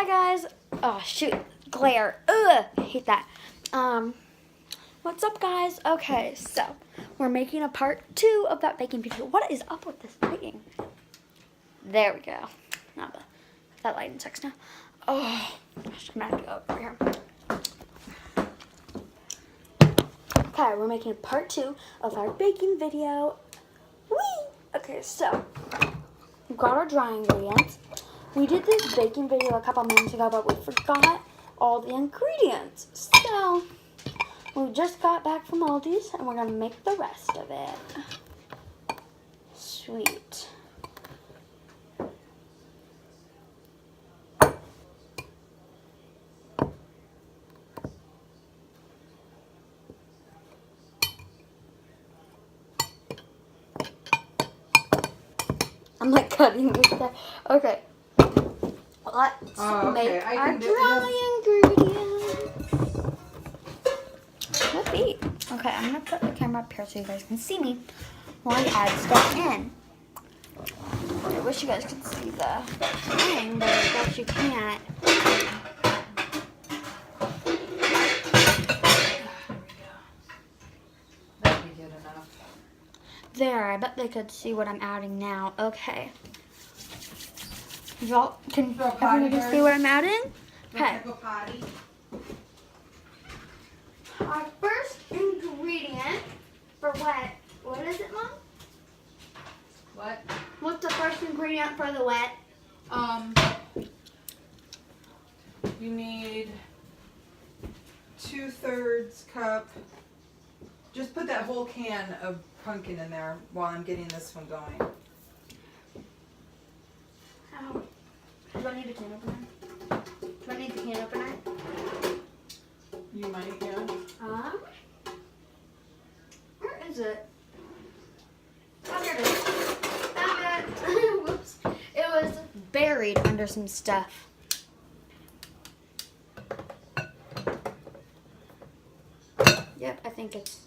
Hi guys. Oh shoot, glare. Ugh, hate that. What's up guys? Okay, so we're making a part 2 of that baking video. What is up with this lighting? There we go. Now that lighting sucks now. Oh, gosh, I'm gonna have to go over here. Okay, we're making part 2 of our baking video. Whee! Okay, so we've got our dry ingredients. We did this baking video a couple minutes ago, but we forgot all the ingredients. So we just got back from Aldi's, and we're gonna make the rest of it. Sweet. I'm like cutting this stuff. Okay. Let's make our dry ingredients. What beat? Okay, I'm gonna put the camera up here so you guys can see me while I add stuff in. I wish you guys could see the thing, but I guess you can't. That'd be good enough. There, I bet they could see what I'm adding now. Okay. Y'all can everybody see what I'm adding? Okay. Our first ingredient for wet. What is it, Mom? What? What's the first ingredient for the wet? You need 2/3 cup. Just put that whole can of pumpkin in there while I'm getting this one going. Oh. Do I need a can opener? Do I need the can opener? You might, yeah. Where is it? Oh, here it is. Found it. Whoops. It was buried under some stuff. Yep, I think it's.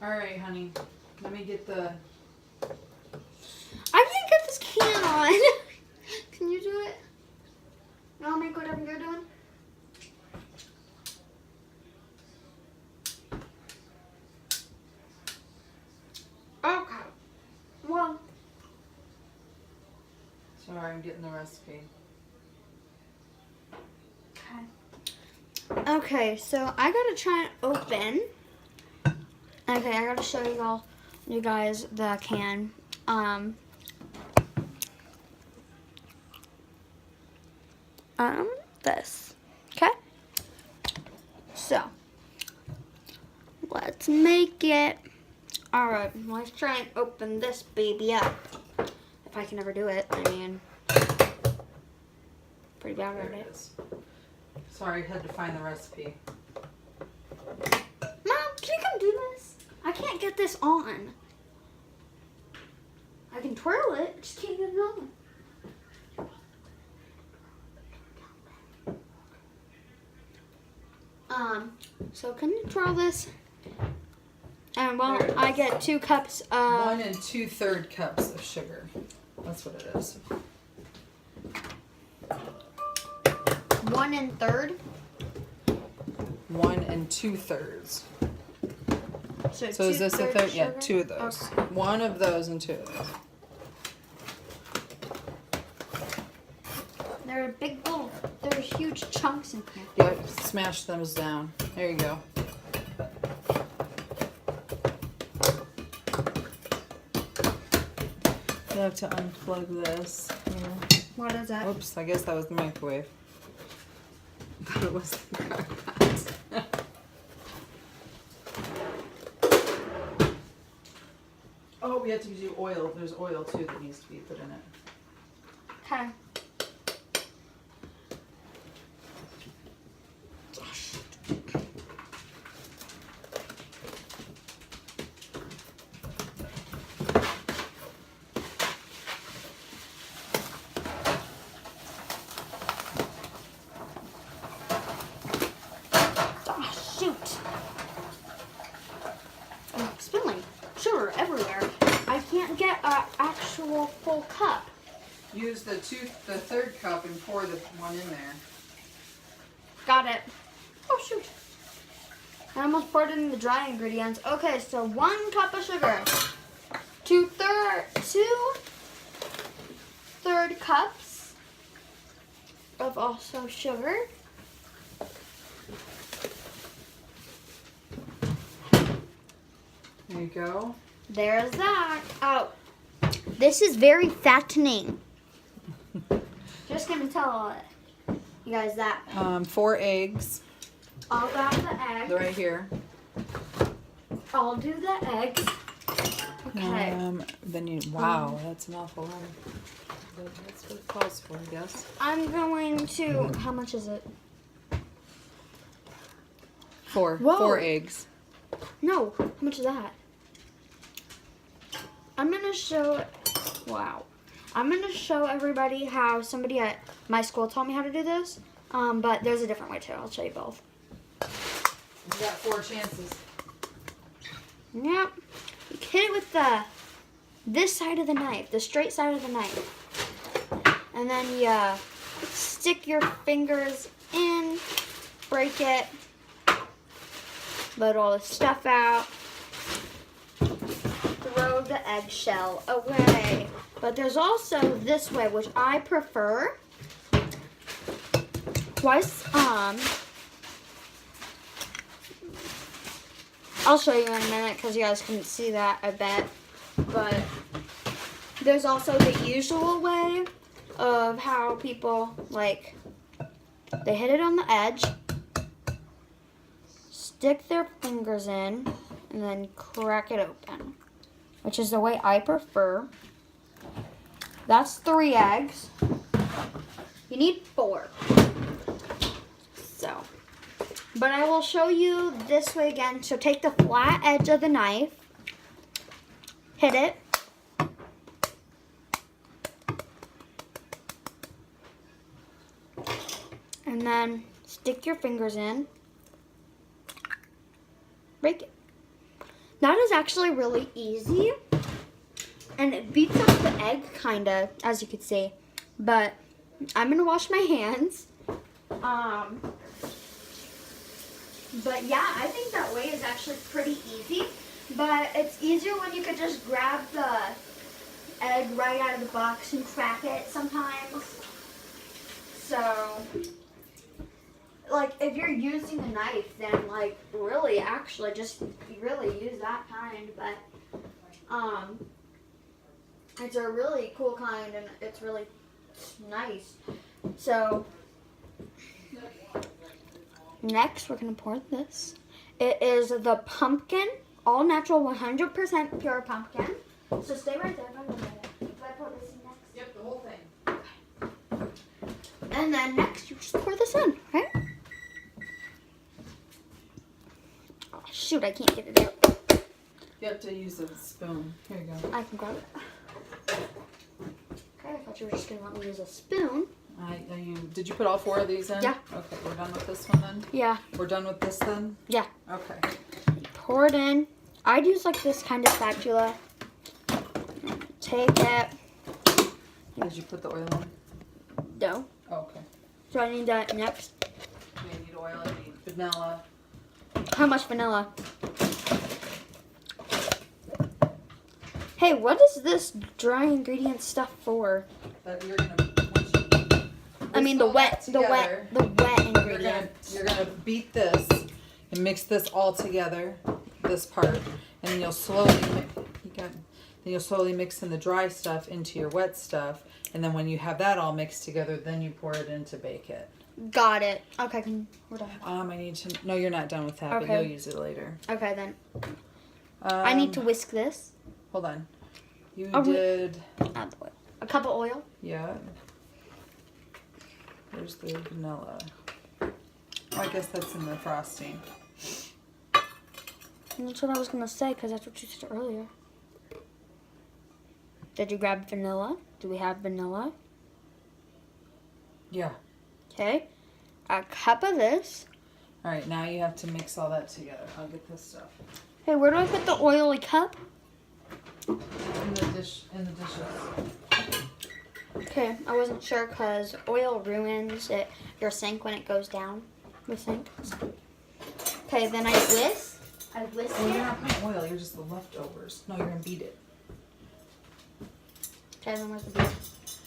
All right, honey. Let me get the. I can't get this can on. Can you do it? I'll make whatever you're doing. Okay. Well. Sorry, I'm getting the recipe. Okay. Okay, so I gotta try and open. Okay, I gotta show you guys the can. This. Okay? So, let's make it. Alright, let's try and open this baby up. If I can ever do it, I mean, pretty bad at it. Is. Sorry, I had to find the recipe. Mom, can you come do this? I can't get this on. I can twirl it, just can't get it on. So can you twirl this? And well, I get 2 cups of 1 2/3 cups of sugar. That's what it is. 1 1/3. 1 2/3. So is this a third? Yeah, 2 of those. Okay. 1 of those and 2 of those. They're big little, there's huge chunks in here. Yep, smash those down. There you go. You have to unplug this. Here. What is that? Oops, I guess that was the microwave. I thought it was the crock pot. Oh, we have to do oil. There's oil too that needs to be put in it. Okay. whole cup. Use the third cup and pour the one in there. Got it. Oh, shoot. I almost poured in the dry ingredients. Okay, so 1 cup of sugar. 2/3 cups of also sugar. There you go. There's that. Oh, this is very fattening. Just gonna tell you guys that. 4 eggs. I'll grab the egg. They're right here. I'll do the eggs. Okay. Then you. Wow, that's an awful lot. That's what it calls for, I guess. I'm going to. How much is it? 4. Whoa. 4 eggs. No. How much is that? I'm gonna show. Wow. I'm gonna show everybody how somebody at my school taught me how to do this. But there's a different way too. I'll show you both. You got 4 chances. Yep. You hit it with this side of the knife, the straight side of the knife. And then you stick your fingers in, break it, let all the stuff out, throw the eggshell away. But there's also this way, which I prefer. I'll show you in a minute because you guys couldn't see that, I bet. But there's also the usual way of how people, like, they hit it on the edge, stick their fingers in, and then crack it open, which is the way I prefer. That's 3 eggs. You need 4. So, but I will show you this way again. So take the flat edge of the knife, hit it, and then stick your fingers in, break it. That is actually really easy, and it beats up the egg kinda, as you can see. But I'm gonna wash my hands. But yeah, I think that way is actually pretty easy. But it's easier when you could just grab the egg right out of the box and crack it sometimes. So, like, if you're using a knife, then, like, really, actually, just really use that kind. But, it's a really cool kind, and it's really nice. So, next, we're going to pour this. It is the pumpkin, all natural, 100% pure pumpkin. So stay right there. Do I pour this in next? Yep, the whole thing. And then next, you just pour this in, right? Oh, shoot, I can't get it out. You have to use a spoon. Here you go. I can grab it. Okay, I thought you were just going to let me use a spoon. Did you put all 4 of these in? Yeah. Okay, we're done with this one then? Yeah. We're done with this then? Yeah. Okay. Pour it in. I'd use like this kind of spatula. Take it. Did you put the oil in? No. Oh, okay. So I need that next. You need oil, you need vanilla. How much vanilla? Hey, what is this dry ingredient stuff for? That you're gonna. I mean the wet ingredients. You're gonna beat this and mix this all together, this part, and you'll slowly mix in the dry stuff into your wet stuff, and then when you have that all mixed together, then you pour it in to bake it. Got it. Okay, we're done. I need to. No, you're not done with that, Okay. but you'll use it later. Okay then. I need to whisk this. Hold on. You Oh, did. Add the oil. A cup of oil. Yeah. There's the vanilla. Oh, I guess that's in the frosting. That's what I was gonna say, because that's what you said earlier. Did you grab vanilla? Do we have vanilla? Yeah. Okay. A cup of this. All right, now you have to mix all that together. I'll get this stuff. Hey, where do I put the oily cup? In the dishes. Okay, I wasn't sure because oil ruins your sink when it goes down the sink. Okay, then I whisk. Well, you're not putting oil. You're just the leftovers. No, you're gonna beat it. Okay, then where's the beef?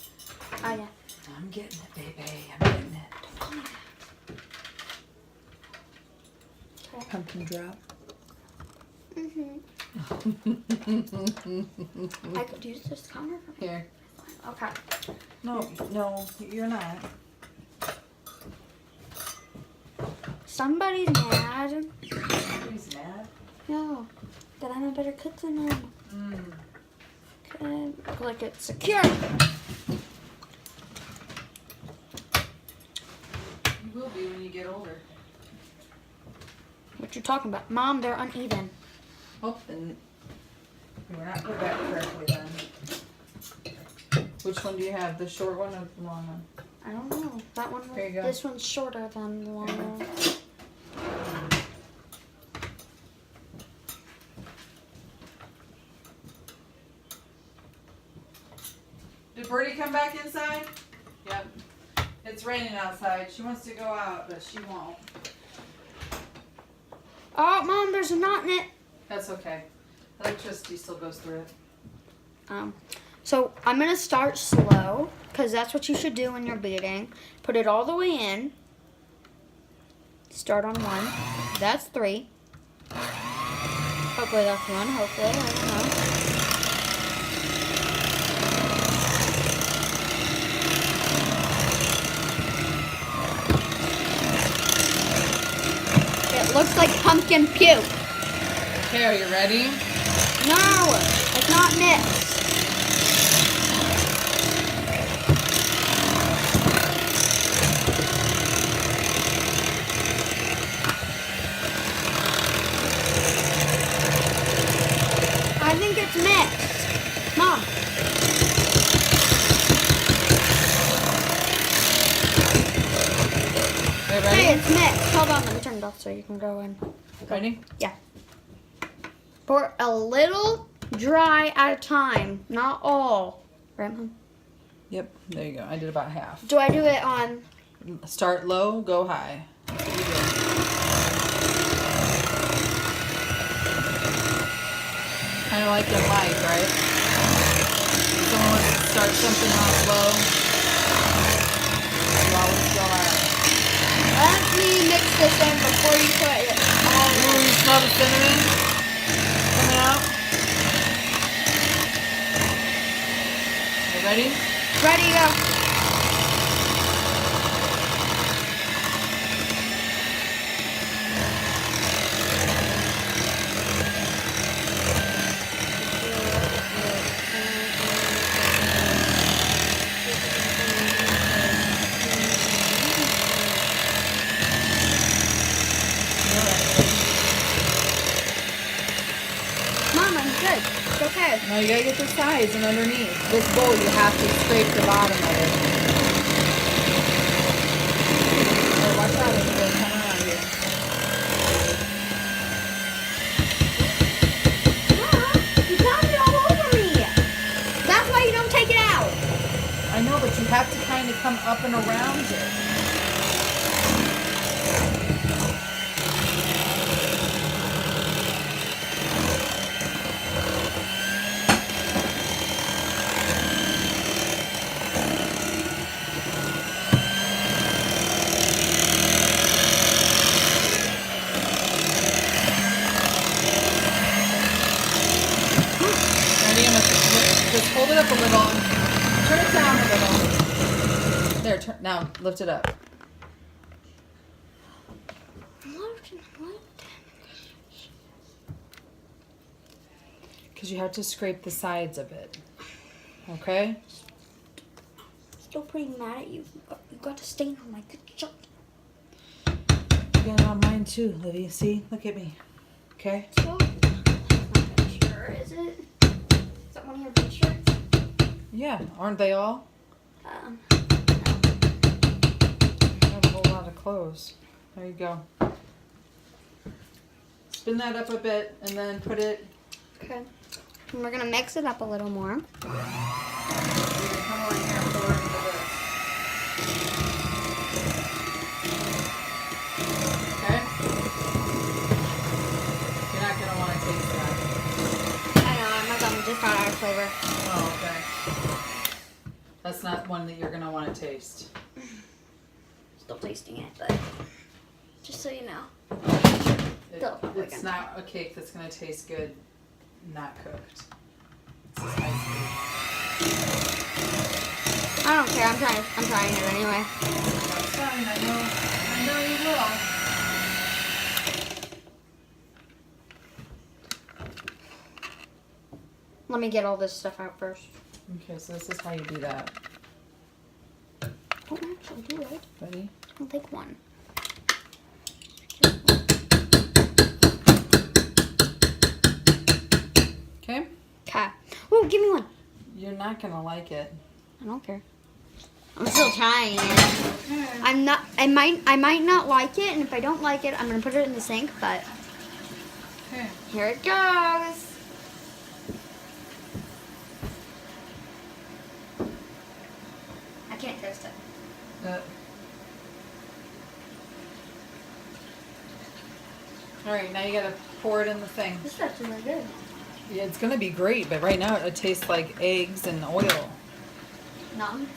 Oh yeah. I'm getting it, baby. I'm getting it. Okay. Pumpkin drop. I could use this counter. Here. Okay. No, you're not. Somebody's mad. Somebody's mad? No, that I'm a better cook than them. Okay, look like it's secure. You will be when you get older. What you talking about? Mom, they're uneven. Oh, then we're not put back correctly then. Which one do you have? The short one or the long one? I don't know. That one. There you go. This one's shorter than the long one. Did Birdie come back inside? Yep. It's raining outside. She wants to go out, but she won't. Oh, Mom, there's a knot in it. That's okay. Electricity still goes through it. So I'm gonna start slow because that's what you should do when you're beating. Put it all the way in. Start on 1. That's 3. Hopefully that's 1. Hopefully, I don't know. It looks like pumpkin puke. Okay, are you ready? No, it's not mixed. I think it's mixed. Mom. Okay, ready? Hey, it's mixed. Hold on, let me turn it off so you can go in. Ready? Yeah. Pour a little dry at a time, not all. Right, Mom? Yep, there you go. I did about half. Do I do it on? Start low, go high. Kind of like in life, right? Someone wants to start something off low. You always go high. Let me mix this in before you put it all Ooh, in. you smell the cinnamon coming out? You ready? Ready, go. Mom, I'm good. It's okay. Now you gotta get the sides and underneath. This bowl, you have to scrape the bottom of it. Oh, watch out, it's gonna come around here. Mom, you got it all over me. That's why you don't take it out. I know, but you have to kind of come up and around it. Ready? I'm gonna just hold it up a little. Turn it down a little. There, now lift it up. What? Because you have to scrape the sides of it. Okay? Still pretty mad at you. You got to stain on my good shirt. You got it on mine too, Livy. See? Look at me. Okay? So, I'm not sure, is it? Is that one of your big shirts? Yeah. Aren't they all? No. I have a whole lot of clothes. There you go. Spin that up a bit and then put it. Okay. And we're gonna mix it up a little more. Come over here and pour it that's not one that you're gonna want to taste. Still tasting it, but just so you know. It's not a cake that's gonna taste good, not cooked. It's just ice cream. I don't care. I'm trying it anyway. That's fine. I know you will. Let me get all this stuff out first. Okay, so this is how you do that. Don't actually do it. Ready? I'll take one. Okay. Okay. Oh, give me one. You're not gonna like it. I don't care. I'm still trying it. Okay. I might not like it, and if I don't like it, I'm gonna put it in the sink, but Okay. here it goes. I can't taste it. All right, now you gotta pour it in the thing. This stuff's really good. Yeah, it's gonna be great, but right now it tastes like eggs and oil. Numb.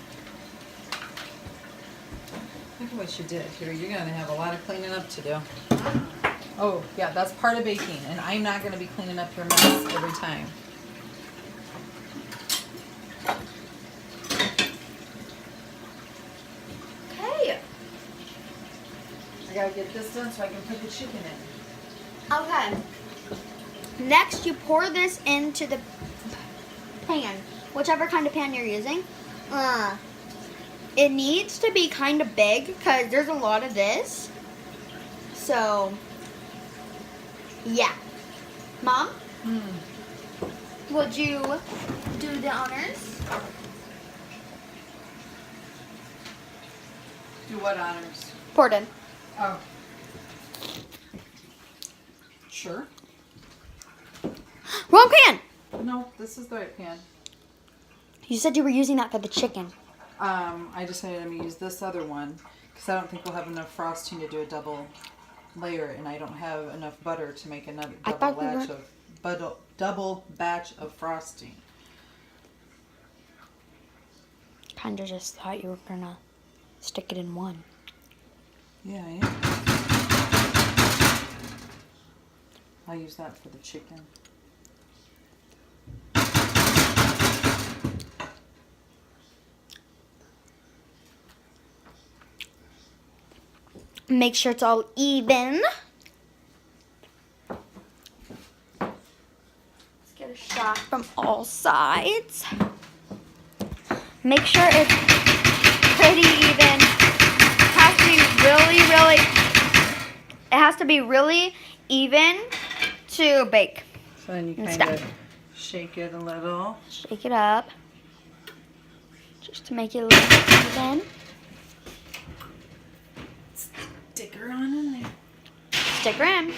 Look at what you did here. You're gonna have a lot of cleaning up to do. Oh, yeah, that's part of baking, and I'm not gonna be cleaning up your mess every time. Okay. I gotta get this done so I can put the chicken in. Okay. Next, you pour this into the pan, whichever kind of pan you're using. It needs to be kind of big because there's a lot of this. So, yeah. Mom, would you do the honors? Do what honors? Pour it in. Oh. Sure. Wrong pan! No, this is the right pan. You said you were using that for the chicken. I decided I'm gonna use this other one because I don't think we'll have enough frosting to do a double layer, and I don't have enough butter to make another double batch of frosting. Kinda just thought you were gonna stick it in one. Yeah, I am. I'll use that for the chicken. Make sure it's all even. Let's get a shot from all sides. Make sure it's pretty even. It has to be really even to bake. So then you And kind of stuff. shake it a little. Shake it up. Just to make it a little even. Stick her on in there. Stick her in.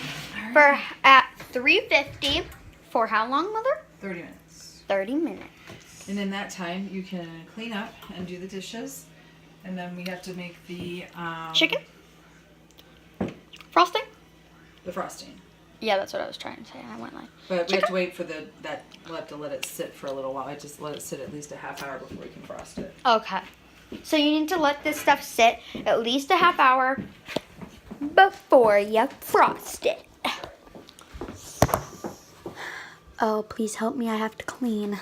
For at 350 for how long, Mother? 30 minutes. 30 minutes. And in that time, you can clean up and do the dishes. And then we have to make the Chicken? Frosting? The frosting. Yeah, that's what I was trying to say. I went like. But we have to wait for we'll have to let it sit for a little while. I just let it sit at least a half hour before we can frost it. Okay. So you need to let this stuff sit at least a half hour before you frost it. Oh, please help me. I have to clean.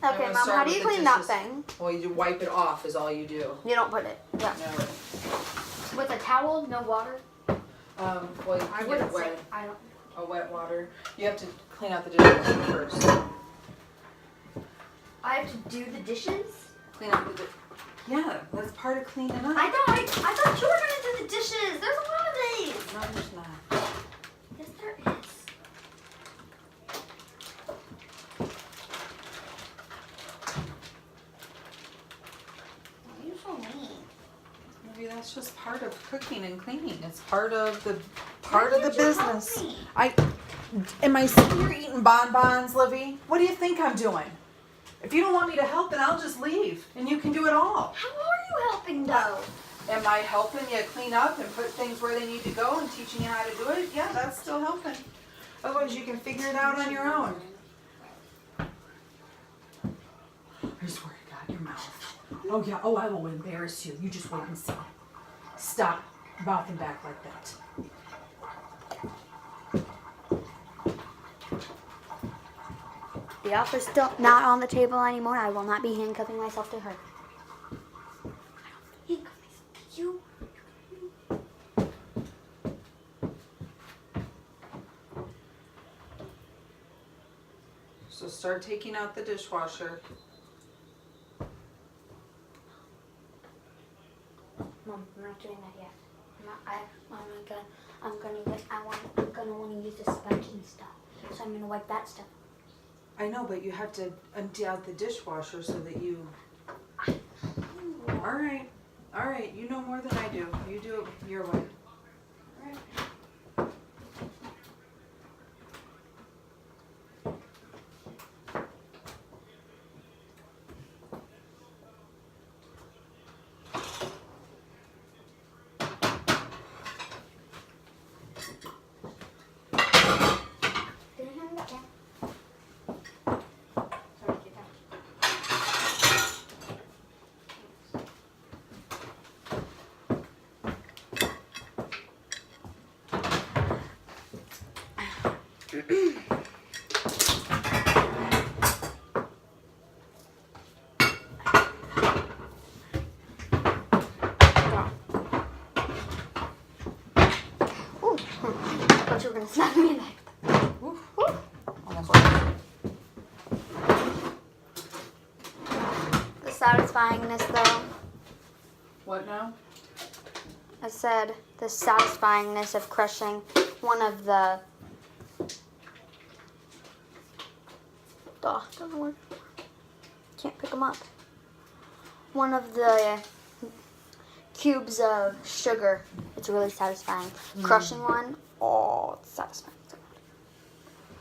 I'm Okay, gonna Mom, start how do with you the clean that dishes. thing? Well, you wipe it off is all you do. You don't put it. Yeah. No. With a towel, no water? Well, you I can get wouldn't it wet. say. I don't. A wet water. You have to clean out the dishes first. I have to do the dishes? Clean out the Yeah, that's part of cleaning up. I thought you were gonna do the dishes. There's a lot of these. No, there's not. Yes, there is. Why are you so mean? Maybe that's just part of cooking and cleaning. It's part of the Why can't you help business. me? Am I sitting here eating bonbons, Livy? What do you think I'm doing? If you don't want me to help, then I'll just leave, and you can do it all. How are you helping though? Am I helping you clean up and put things where they need to go and teaching you how to do it? Yeah, that's still helping. Otherwise, you can figure it out on your own. I swear to God, your mouth Oh, yeah. Oh, I will embarrass you. You just wait and see. Stop mouthing back like that. The offer's still not on the table anymore. I will not be handcuffing myself to her. I don't handcuff myself to you. So start taking out the dishwasher. Mom, I'm not doing that yet. I'm gonna want to use the sponge and stuff. So I'm gonna wipe that stuff. I know, but you have to empty out the dishwasher so that you... All right, you know more than I do. You do it your way. All right. Ooh, I thought you were gonna smack me in the head. Oof. Ooh. Almost worked. The satisfyingness, though. What now? I said the satisfyingness of crushing one of the. Doesn't work. Can't pick them up. One of the cubes of sugar. It's really satisfying. Crushing one, oh, it's satisfying.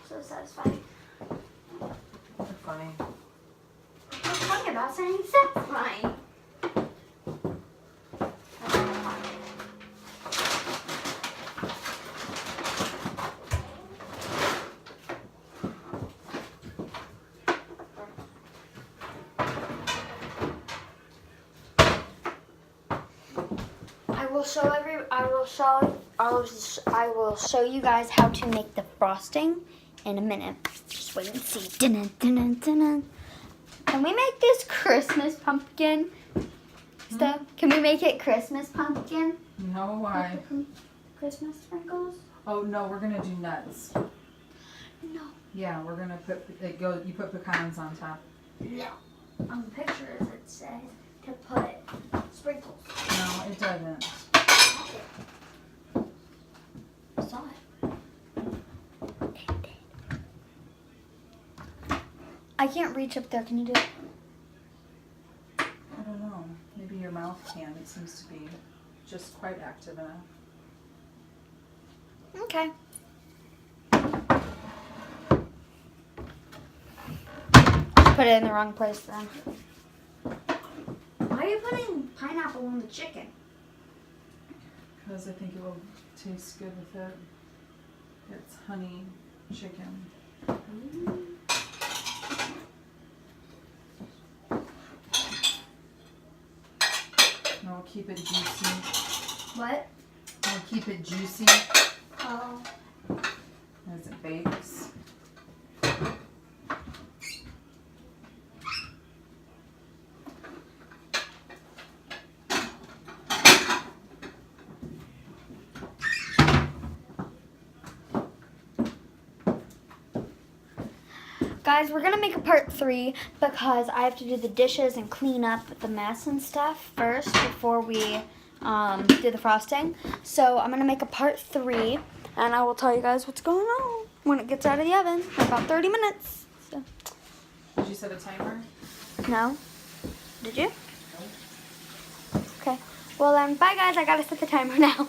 So satisfying. You're funny. What's funny about saying satisfying? I will show you guys how to make the frosting in a minute. Just wait and see. Dun-dun, dun-dun, dun-dun. Can we make this Christmas pumpkin stuff? Can we make it Christmas pumpkin? No, why? Christmas sprinkles? Oh, no, we're going to do nuts. No. Yeah, we're going to put, you put pecans on top. No. On the pictures it says to put sprinkles. No, it doesn't. I saw it. It did. I can't reach up there. Can you do it? I don't know. Maybe your mouth can. It seems to be just quite active enough. Okay. Put it in the wrong place then. Why are you putting pineapple on the chicken? Because I think it will taste good with it. It's honey chicken. And we'll keep it juicy. What? We'll keep it juicy Oh. as it bakes. Guys, we're going to make a part 3 because I have to do the dishes and clean up the mess and stuff first before we do the frosting. So I'm going to make a part 3 and I will tell you guys what's going on when it gets out of the oven in about 30 minutes. So. Did you set a timer? No? Did you? Okay. Well then, bye guys. I got to set the timer now.